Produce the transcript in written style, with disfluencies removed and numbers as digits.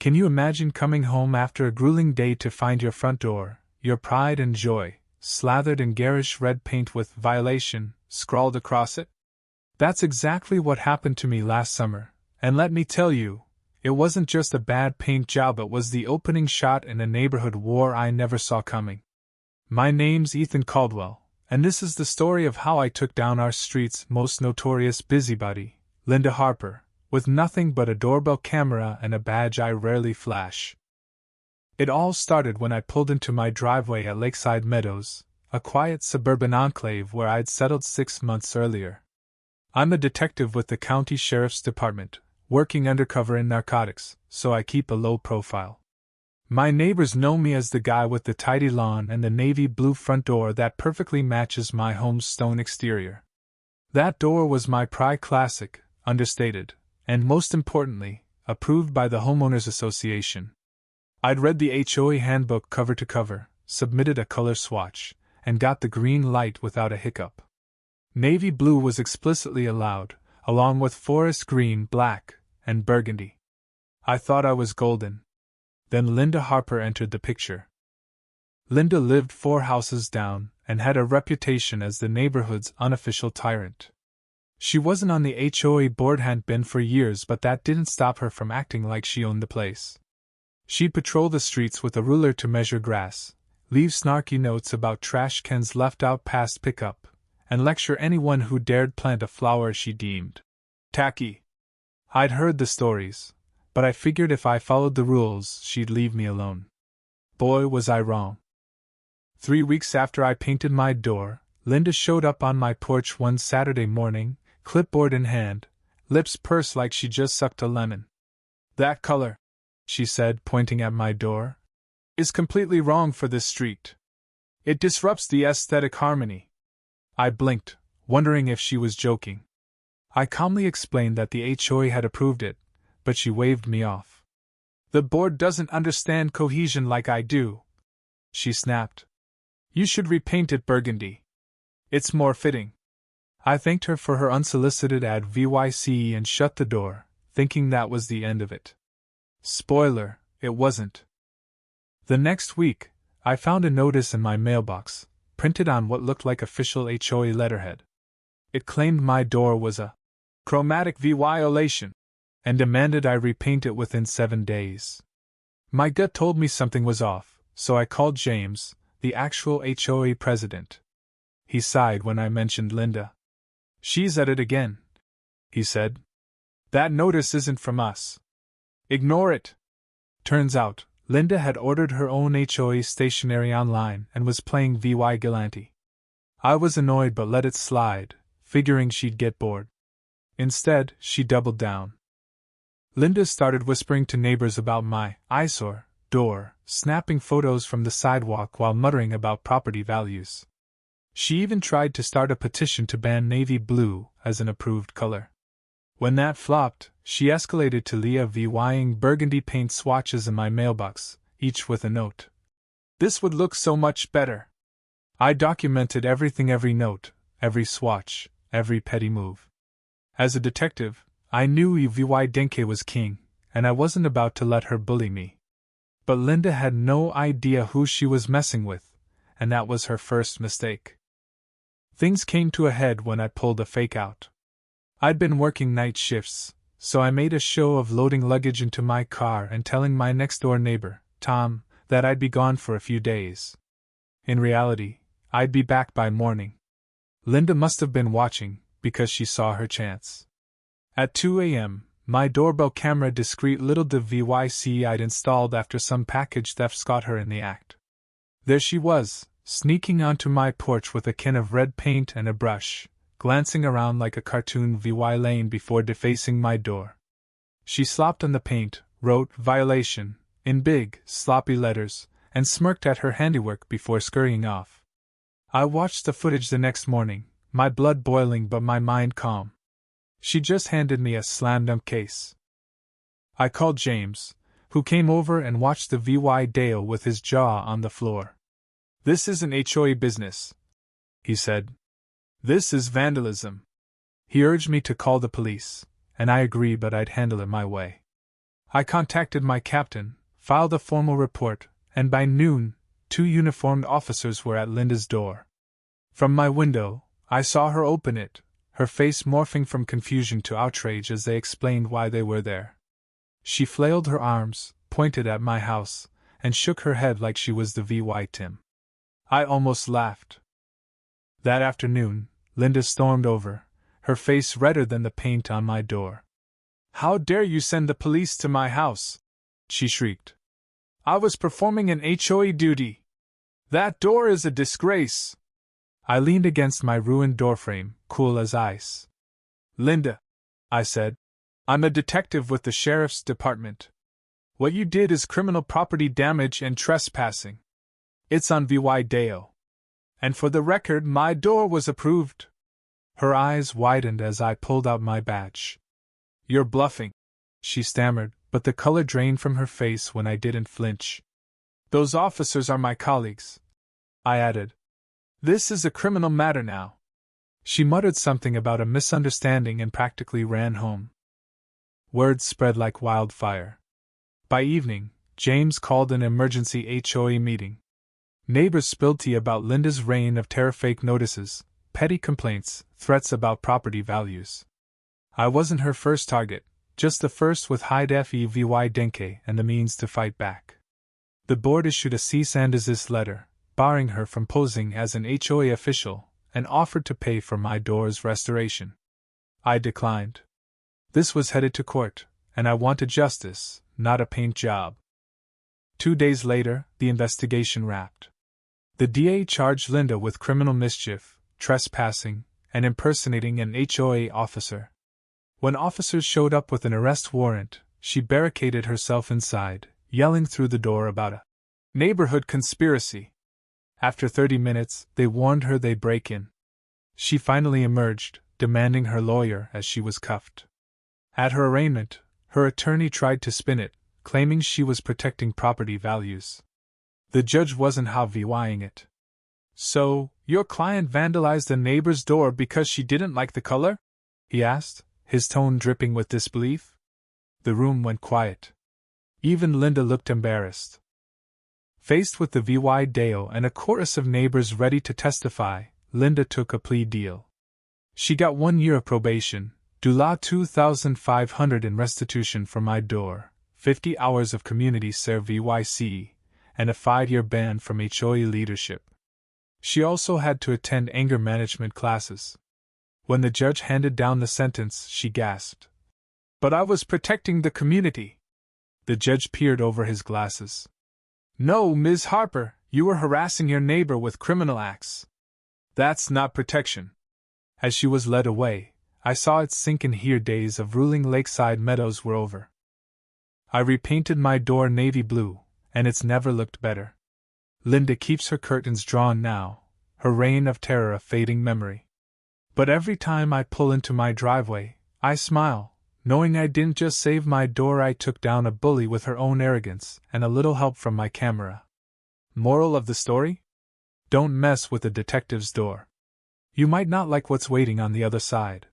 Can you imagine coming home after a grueling day to find your front door, your pride and joy, slathered in garish red paint with "violation" scrawled across it? That's exactly what happened to me last summer, and let me tell you, it wasn't just a bad paint job, it was the opening shot in a neighborhood war I never saw coming. My name's Ethan Caldwell, and this is the story of how I took down our street's most notorious busybody, Linda Harper, with nothing but a doorbell camera and a badge I rarely flash. It all started when I pulled into my driveway at Lakeside Meadows, a quiet suburban enclave where I'd settled 6 months earlier. I'm a detective with the county sheriff's department, working undercover in narcotics, so I keep a low profile. My neighbors know me as the guy with the tidy lawn and the navy blue front door that perfectly matches my home's stone exterior. That door was my pry classic, understated, and most importantly, approved by the Homeowners Association. I'd read the HOA handbook cover to cover, submitted a color swatch, and got the green light without a hiccup. Navy blue was explicitly allowed, along with forest green, black, and burgundy. I thought I was golden. Then Linda Harper entered the picture. Linda lived 4 houses down and had a reputation as the neighborhood's unofficial tyrant. She wasn't on the HOA board, hadn't been for years, but that didn't stop her from acting like she owned the place. She'd patrol the streets with a ruler to measure grass, leave snarky notes about trash cans left out past pickup, and lecture anyone who dared plant a flower she deemed tacky. I'd heard the stories, but I figured if I followed the rules, she'd leave me alone. Boy, was I wrong. 3 weeks after I painted my door, Linda showed up on my porch one Saturday morning, clipboard in hand, lips pursed like she just sucked a lemon. "That color," she said, pointing at my door, "is completely wrong for this street. It disrupts the aesthetic harmony." I blinked, wondering if she was joking. I calmly explained that the HOA had approved it, but she waved me off. "The board doesn't understand cohesion like I do," she snapped. "You should repaint it burgundy. It's more fitting." I thanked her for her unsolicited advice and shut the door, thinking that was the end of it. Spoiler, it wasn't. The next week, I found a notice in my mailbox, printed on what looked like official HOA letterhead. It claimed my door was a chromatic violation, and demanded I repaint it within 7 days. My gut told me something was off, so I called James, the actual HOA president. He sighed when I mentioned Linda. "She's at it again," he said. "That notice isn't from us. Ignore it." Turns out, Linda had ordered her own HOA stationery online and was playing vigilante. I was annoyed but let it slide, figuring she'd get bored. Instead, she doubled down. Linda started whispering to neighbors about my eyesore door, snapping photos from the sidewalk while muttering about property values. She even tried to start a petition to ban navy blue as an approved color. When that flopped, she escalated to levying burgundy paint swatches in my mailbox, each with a note. "This would look so much better." I documented everything, every note, every swatch, every petty move. As a detective, I knew Evy Denke was king, and I wasn't about to let her bully me. But Linda had no idea who she was messing with, and that was her first mistake. Things came to a head when I pulled a fake out. I'd been working night shifts, so I made a show of loading luggage into my car and telling my next-door neighbor, Tom, that I'd be gone for a few days. In reality, I'd be back by morning. Linda must have been watching, because she saw her chance. At 2 a.m., my doorbell camera, discreet little device I'd installed after some package thefts caught her in the act. There she was, sneaking onto my porch with a can of red paint and a brush, glancing around like a cartoon villain before defacing my door. She slopped on the paint, wrote "violation" in big, sloppy letters, and smirked at her handiwork before scurrying off. I watched the footage the next morning, my blood boiling but my mind calm. She just handed me a slam-dunk case. I called James, who came over and watched the video with his jaw on the floor. "This isn't HOA business," he said. "This is vandalism." He urged me to call the police, and I agreed, but I'd handle it my way. I contacted my captain, filed a formal report, and by noon, 2 uniformed officers were at Linda's door. From my window, I saw her open it, her face morphing from confusion to outrage as they explained why they were there. She flailed her arms, pointed at my house, and shook her head like she was the VY Tim. I almost laughed. That afternoon, Linda stormed over, her face redder than the paint on my door. "How dare you send the police to my house?" she shrieked. "I was performing an HOA duty. That door is a disgrace." I leaned against my ruined doorframe, cool as ice. "Linda," I said, "I'm a detective with the sheriff's department. What you did is criminal property damage and trespassing. It's on VY Deo. And for the record, my door was approved." Her eyes widened as I pulled out my badge. "You're bluffing," she stammered, but the color drained from her face when I didn't flinch. "Those officers are my colleagues," I added. "This is a criminal matter now." She muttered something about a misunderstanding and practically ran home. Word spread like wildfire. By evening, James called an emergency HOA meeting. Neighbors spilled tea about Linda's reign of terror, fake notices, petty complaints, threats about property values. I wasn't her first target, just the first with high-def EVY Denke and the means to fight back. The board issued a cease and desist letter, barring her from posing as an HOA official, and offered to pay for my door's restoration. I declined. This was headed to court, and I wanted justice, not a paint job. 2 days later, the investigation wrapped. The DA charged Linda with criminal mischief, trespassing, and impersonating an HOA officer. When officers showed up with an arrest warrant, she barricaded herself inside, yelling through the door about a neighborhood conspiracy. After 30 minutes, they warned her they'd break in. She finally emerged, demanding her lawyer as she was cuffed. At her arraignment, her attorney tried to spin it, claiming she was protecting property values. The judge wasn't how-vying it. "So, your client vandalized a neighbor's door because she didn't like the color?" he asked, his tone dripping with disbelief. The room went quiet. Even Linda looked embarrassed. Faced with the VY Deo and a chorus of neighbors ready to testify, Linda took a plea deal. She got 1 year of probation, $2,500 in restitution for my door, 50 hours of community service, and a 5-year ban from HOA leadership. She also had to attend anger management classes. When the judge handed down the sentence, she gasped. "But I was protecting the community." The judge peered over his glasses. "No, Ms. Harper, you were harassing your neighbor with criminal acts. That's not protection." As she was led away, I saw it sink in. Here days of ruling lakeside meadows were over. I repainted my door navy blue, and it's never looked better. Linda keeps her curtains drawn now, her reign of terror a fading memory. But every time I pull into my driveway, I smile, knowing I didn't just save my door, I took down a bully with her own arrogance and a little help from my camera. Moral of the story? Don't mess with a detective's door. You might not like what's waiting on the other side.